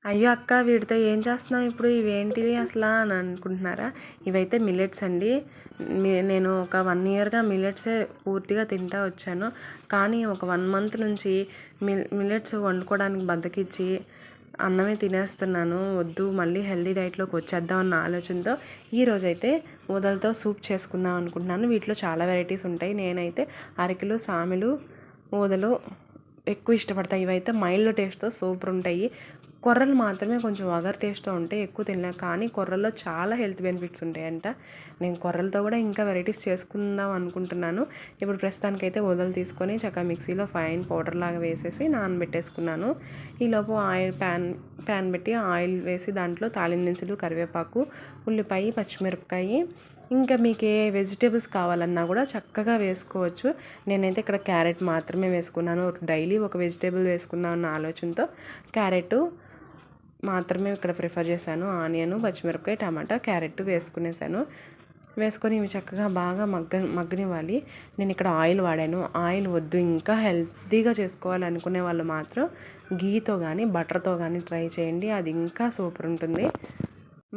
అయ్యో అక్క వీటితో ఏం చేస్తున్నావు ఇప్పుడు ఇవేంటివి అసలు అని అనుకుంటున్నారా? ఇవైతే మిల్లెట్స్ అండి. నేను ఒక 1 ఇయర్గా మిల్లెట్సే పూర్తిగా తింటా వచ్చాను. కానీ ఒక 1 మంత్ నుంచి మిల్లెట్స్ వండుకోవడానికి బద్దకిచ్చి అన్నమే తినేస్తున్నాను. వద్దు, మళ్ళీ హెల్దీ డైట్లోకి వచ్చేద్దాం అన్న ఆలోచనతో ఈరోజైతే ఊదలతో సూప్ చేసుకుందాం అనుకుంటున్నాను. వీటిలో చాలా వెరైటీస్ ఉంటాయి. నేనైతే అరికెలు, సామెలు, ఊదలు ఎక్కువ ఇష్టపడతాయి. ఇవైతే మైల్డ్ టేస్ట్తో సూపర్ ఉంటాయి. కొర్రలు మాత్రమే కొంచెం వగర్ టేస్ట్తో ఉంటాయి, ఎక్కువ తినలేం. కానీ కొర్రల్లో చాలా హెల్త్ బెనిఫిట్స్ ఉంటాయంట. నేను కొర్రలతో కూడా ఇంకా వెరైటీస్ చేసుకుందాం అనుకుంటున్నాను. ఇప్పుడు ప్రస్తుతానికైతే ఊదలు తీసుకొని చక్కగా మిక్సీలో ఫైన్ పౌడర్ లాగా వేసేసి నానబెట్టేసుకున్నాను. ఈలోపు ప్యాన్ పెట్టి ఆయిల్ వేసి దాంట్లో తాలింపు దినుసులు, కరివేపాకు, ఉల్లిపాయ, పచ్చిమిరపకాయ, ఇంకా మీకు ఏ వెజిటేబుల్స్ కావాలన్నా కూడా చక్కగా వేసుకోవచ్చు. నేనైతే ఇక్కడ క్యారెట్ మాత్రమే వేసుకున్నాను. డైలీ ఒక వెజిటేబుల్ వేసుకుందాం అన్న ఆలోచనతో క్యారెట్ మాత్రమే ఇక్కడ ప్రిఫర్ చేశాను. ఆనియన్, పచ్చిమిరపకాయ, టమాటా, క్యారెట్ వేసుకునేసాను. వేసుకొని ఇవి చక్కగా బాగా మగ్గనివ్వాలి. నేను ఇక్కడ ఆయిల్ వాడాను. ఆయిల్ వద్దు, ఇంకా హెల్తీగా చేసుకోవాలనుకునే వాళ్ళు మాత్రం గీతో కానీ బటర్తో కానీ ట్రై చేయండి. అది ఇంకా సూపర్ ఉంటుంది.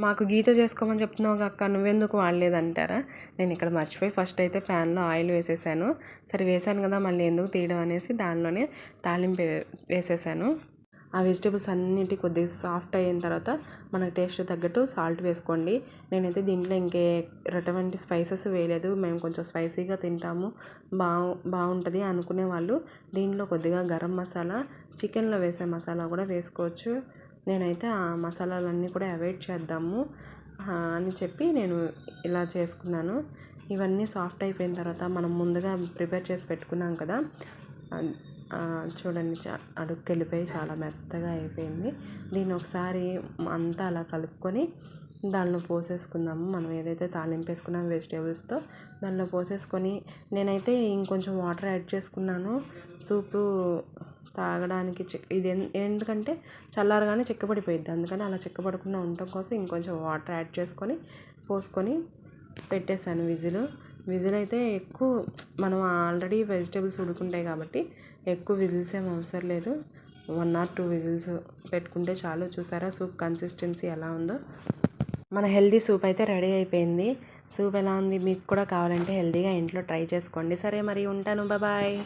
మాకు గీతో చేసుకోమని చెప్తున్నావు అక్క, నువ్వెందుకు వాడలేదంటారా? నేను ఇక్కడ మర్చిపోయి ఫస్ట్ అయితే ప్యాన్లో ఆయిల్ వేసేసాను. సరే వేసాను కదా, మళ్ళీ ఎందుకు తీయడం అనేసి దానిలోనే తాలింపు వేసేసాను. ఆ వెజిటేబుల్స్ అన్నిటి కొద్దిగా సాఫ్ట్ అయిన తర్వాత మనకు టేస్ట్ తగ్గట్టు సాల్ట్ వేసుకోండి. నేనైతే దీంట్లో ఎటువంటి స్పైసెస్ వేయలేదు. మేము కొంచెం స్పైసీగా తింటాము, బాగుంటుంది అనుకునే వాళ్ళు దీంట్లో కొద్దిగా గరం మసాలా, చికెన్లో వేసే మసాలా కూడా వేసుకోవచ్చు. నేనైతే ఆ మసాలాలన్నీ కూడా అవాయిడ్ చేద్దాము అని చెప్పి నేను ఇలా చేసుకున్నాను. ఇవన్నీ సాఫ్ట్ అయిపోయిన తర్వాత మనం ముందుగా ప్రిపేర్ చేసి పెట్టుకున్నాం కదా, చూడండి అడుగుకి వెళ్ళిపోయి చాలా మెత్తగా అయిపోయింది. దీన్ని ఒకసారి అంతా అలా కలుపుకొని దానిలో పోసేసుకుందాము. మనం ఏదైతే తాలింపు వేసుకున్నాం వెజిటేబుల్స్తో దానిలో పోసేసుకొని నేనైతే ఇంకొంచెం వాటర్ యాడ్ చేసుకున్నాను. సూపు తాగడానికి ఇది ఎందుకంటే చల్లారగానే చిక్కబడిపోయిద్ది, అందుకని అలా చిక్కబడకుండా ఉండటం కోసం ఇంకొంచెం వాటర్ యాడ్ చేసుకొని పోసుకొని పెట్టేశాను. విజిల్ అయితే ఎక్కువ, మనం ఆల్రెడీ వెజిటేబుల్స్ ఉడుకుంటాయి కాబట్టి ఎక్కువ విజిల్స్ ఏం అవసరం లేదు. 1 or 2 విజిల్స్ పెట్టుకుంటే చాలు. చూసారా సూప్ కన్సిస్టెన్సీ ఎలా ఉందో? మన హెల్దీ సూప్ అయితే రెడీ అయిపోయింది. సూప్ ఎలా ఉంది? మీకు కూడా కావాలంటే హెల్దీగా ఇంట్లో ట్రై చేసుకోండి. సరే మరి ఉంటాను, బాయ్.